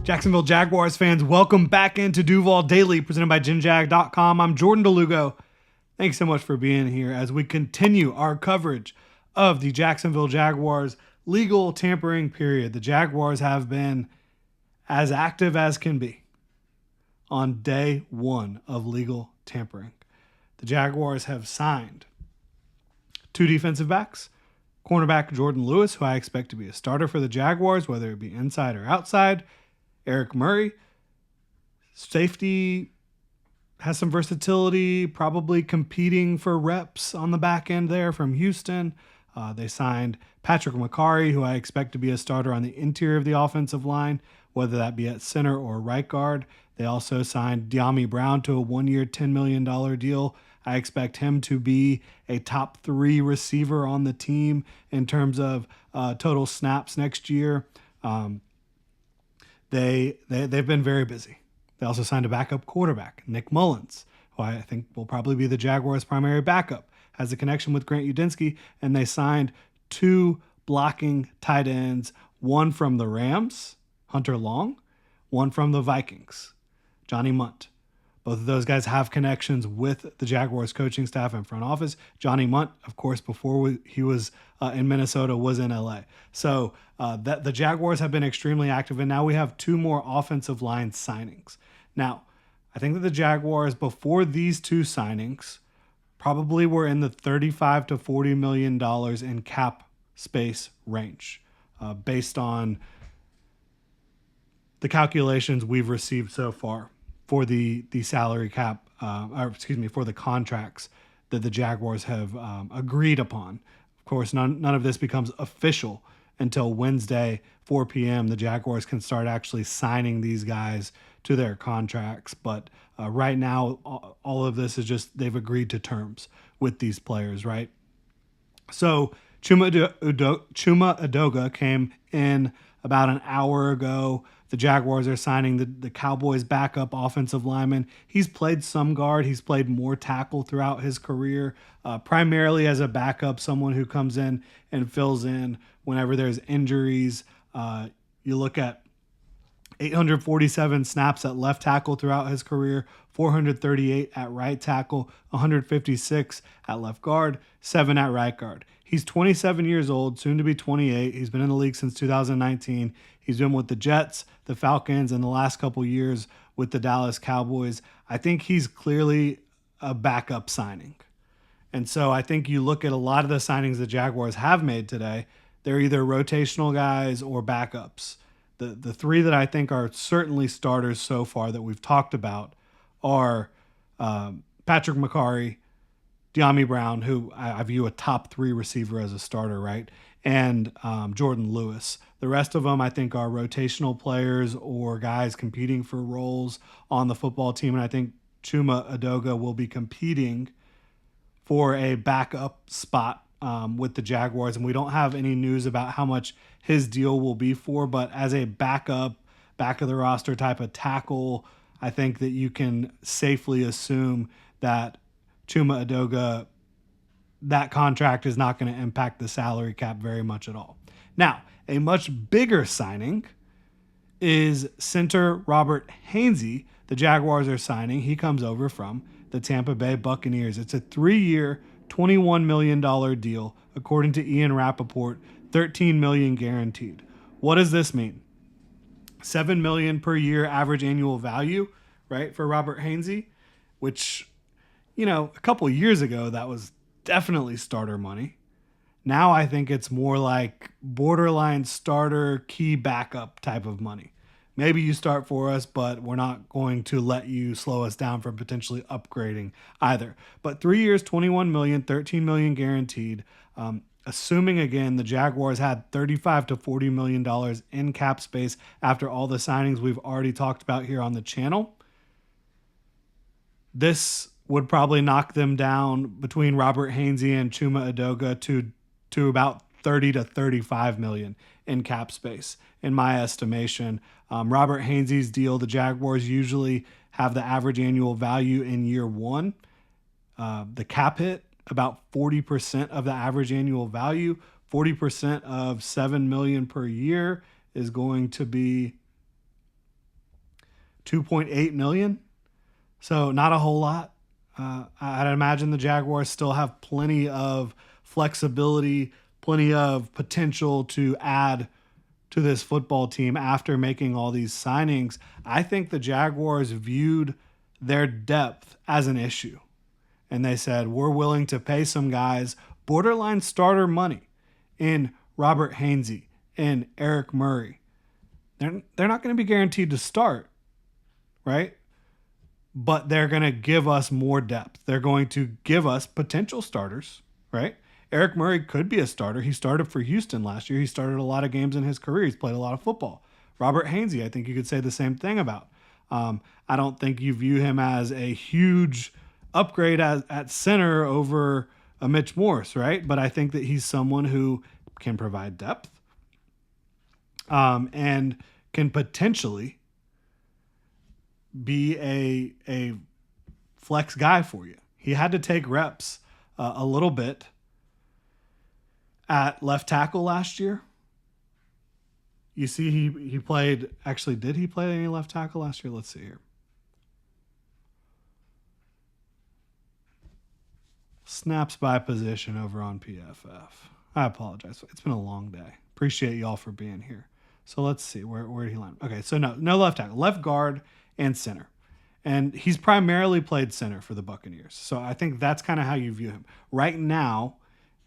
Jacksonville Jaguars fans, welcome back into Duval Daily, presented by GenJag.com. I'm Jordan DeLugo. Thanks so much for being here as we continue our coverage of the Jacksonville Jaguars legal tampering period. The Jaguars have been as active as can be on day one of legal tampering. The Jaguars have signed 2 defensive backs, cornerback Jordan Lewis, who I expect to be a starter for the Jaguars, whether it be inside or outside. Eric Murray, safety, has some versatility, probably competing for reps on the back end there from Houston. They signed Patrick McCarry, who I expect to be a starter on the interior of the offensive line, whether that be at center or right guard. They also signed Dyami Brown to a 1-year, $10 million deal. I expect him to be a top 3 receiver on the team in terms of total snaps next year. They've been very busy. They also signed a backup quarterback, Nick Mullins, who I think will probably be the Jaguars' primary backup, has a connection with Grant Udinski, and they signed 2 blocking tight ends, one from the Rams, Hunter Long, one from the Vikings, Johnny Munt. Both of those guys have connections with the Jaguars coaching staff and front office. Johnny Munt, of course, before he was in Minnesota, was in LA. So the Jaguars have been extremely active, and now we have 2 more offensive line signings. Now, I think that the Jaguars, before these 2 signings, probably were in the $35 to $40 million in cap space range, based on the calculations we've received so far for the salary cap, for the contracts that the Jaguars have agreed upon. Of course, none of this becomes official until Wednesday, 4 p.m. The Jaguars can start actually signing these guys to their contracts. But right now, all of this is just they've agreed to terms with these players, right? So Chuma Edoga came in about an hour ago. The Jaguars are signing the Cowboys' backup offensive lineman. He's played some guard. He's played more tackle throughout his career, primarily as a backup, someone who comes in and fills in whenever there's injuries. You look at 847 snaps at left tackle throughout his career, 438 at right tackle, 156 at left guard, 7 at right guard. He's 27 years old, soon to be 28. He's been in the league since 2019. He's been with the Jets, the Falcons, and the last couple years with the Dallas Cowboys. I think he's clearly a backup signing. And so I think you look at a lot of the signings the Jaguars have made today, they're either rotational guys or backups. The 3 that I think are certainly starters so far that we've talked about are Patrick McCarry, Dyami Brown, who I view a top 3 receiver as a starter, right? And Jordan Lewis. The rest of them, I think, are rotational players or guys competing for roles on the football team. And I think Chuma Edoga will be competing for a backup spot with the Jaguars. And we don't have any news about how much his deal will be for, but as a backup, back of the roster type of tackle, I think that you can safely assume that Chuma Edoga, that contract is not going to impact the salary cap very much at all. Now, a much bigger signing is center Robert Hainsey. The Jaguars are signing. He comes over from the Tampa Bay Buccaneers. It's a 3-year, $21 million deal, according to Ian Rappaport, $13 million guaranteed. What does this mean? $7 million per year average annual value, right, for Robert Hainsey, which, a couple years ago, that was definitely starter money. Now I think it's more like borderline starter, key backup type of money. Maybe you start for us, but we're not going to let you slow us down from potentially upgrading either. But 3 years, $21 million, $13 million guaranteed. Assuming, again, the Jaguars had $35 to $40 million in cap space after all the signings we've already talked about here on the channel. This would probably knock them down between Robert Hainsey and Chuma Edoga to about 30 to 35 million in cap space, in my estimation. Robert Hainsey's deal, the Jaguars usually have the average annual value in year 1. The cap hit, about 40% of the average annual value. 40% of $7 million per year is going to be 2.8 million. So not a whole lot. I'd imagine the Jaguars still have plenty of flexibility, plenty of potential to add to this football team after making all these signings. I think the Jaguars viewed their depth as an issue. And they said, we're willing to pay some guys borderline starter money in Robert Hainsey and Eric Murray. They're not going to be guaranteed to start, right? But they're going to give us more depth. They're going to give us potential starters, right? Eric Murray could be a starter. He started for Houston last year. He started a lot of games in his career. He's played a lot of football. Robert Hainsey, I think you could say the same thing about. I don't think you view him as a huge upgrade at center over a Mitch Morse, right? But I think that he's someone who can provide depth and can potentially be a flex guy for you. He had to take reps a little bit at left tackle last year. You see, he played. Actually, did he play any left tackle last year? Let's see here. Snaps by position over on PFF. I apologize. It's been a long day. Appreciate y'all for being here. So let's see. Where did he land? Okay, so no left tackle. Left guard and center. And he's primarily played center for the Buccaneers. So I think that's kind of how you view him. Right now,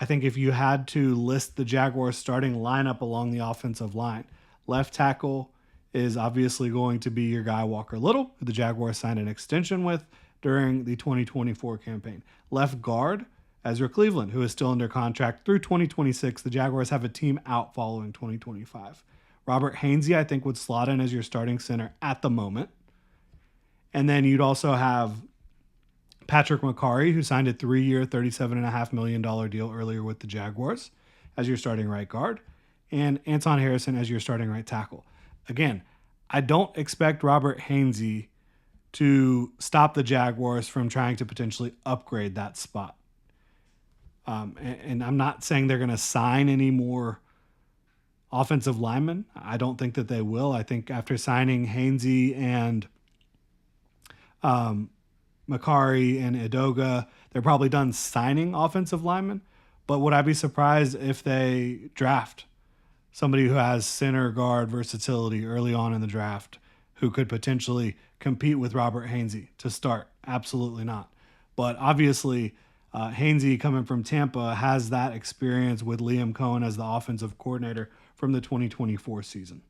I think if you had to list the Jaguars starting lineup along the offensive line, left tackle is obviously going to be your guy Walker Little, who the Jaguars signed an extension with during the 2024 campaign. Left guard, Ezra Cleveland, who is still under contract through 2026. The Jaguars have a team out following 2025. Robert Hainsey, I think, would slot in as your starting center at the moment. And then you'd also have Patrick McCarry, who signed a 3-year, $37.5 million deal earlier with the Jaguars as your starting right guard, and Anton Harrison as your starting right tackle. Again, I don't expect Robert Hainsey to stop the Jaguars from trying to potentially upgrade that spot. And I'm not saying they're going to sign any more offensive linemen. I don't think that they will. I think after signing Hainsey and Macari and Edoga, they're probably done signing offensive linemen. But would I be surprised if they draft somebody who has center guard versatility early on in the draft who could potentially compete with Robert Hainsey to start? Absolutely not. But obviously, Hainsey, coming from Tampa, has that experience with Liam Cohen as the offensive coordinator from the 2024 season.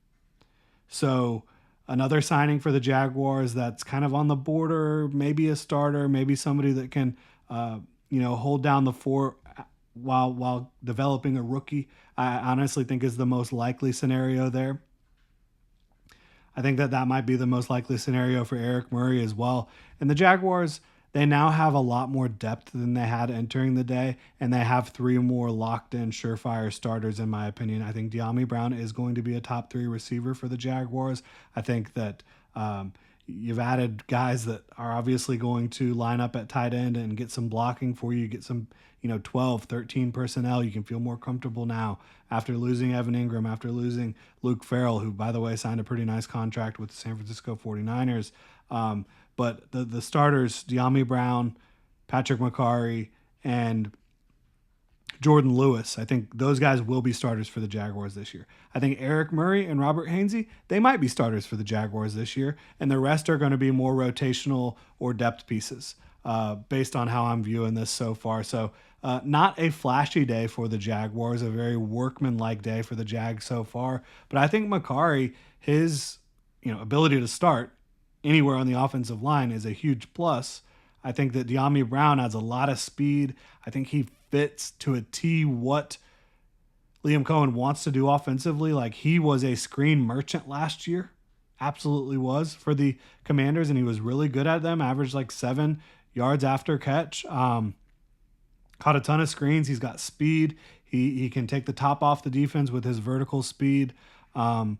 So another signing for the Jaguars that's kind of on the border, maybe a starter, maybe somebody that can, hold down the fort while developing a rookie. I honestly think is the most likely scenario there. I think that might be the most likely scenario for Eric Murray as well. And the Jaguars, they now have a lot more depth than they had entering the day, and they have 3 more locked-in, surefire starters, in my opinion. I think De'Ami Brown is going to be a top 3 receiver for the Jaguars. I think that you've added guys that are obviously going to line up at tight end and get some blocking for you, get some 12, 13 personnel. You can feel more comfortable now after losing Evan Ingram, after losing Luke Farrell, who, by the way, signed a pretty nice contract with the San Francisco 49ers. But the starters, De'Ami Brown, Patrick McCarry, and Jordan Lewis, I think those guys will be starters for the Jaguars this year. I think Eric Murray and Robert Hainsey, they might be starters for the Jaguars this year, and the rest are going to be more rotational or depth pieces based on how I'm viewing this so far. So not a flashy day for the Jaguars, a very workmanlike day for the Jags so far. But I think McCarry, his ability to start anywhere on the offensive line is a huge plus. I think that De'Ami Brown adds a lot of speed. I think he fits to a T what Liam Cohen wants to do offensively. Like, he was a screen merchant last year. Absolutely was for the Commanders, and he was really good at them. Averaged like 7 yards after catch. Caught a ton of screens. He's got speed. He can take the top off the defense with his vertical speed. And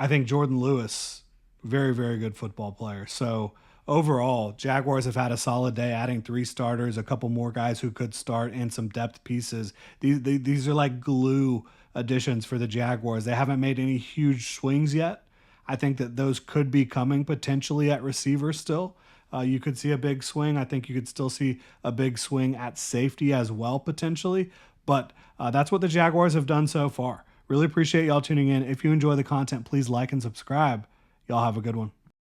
I think Jordan Lewis, very, very good football player. So overall, Jaguars have had a solid day, adding 3 starters, a couple more guys who could start, and some depth pieces. These are like glue additions for the Jaguars. They haven't made any huge swings yet. I think that those could be coming potentially at receiver still. You could see a big swing. I think you could still see a big swing at safety as well, potentially. But that's what the Jaguars have done so far. Really appreciate y'all tuning in. If you enjoy the content, please like and subscribe. Y'all have a good one.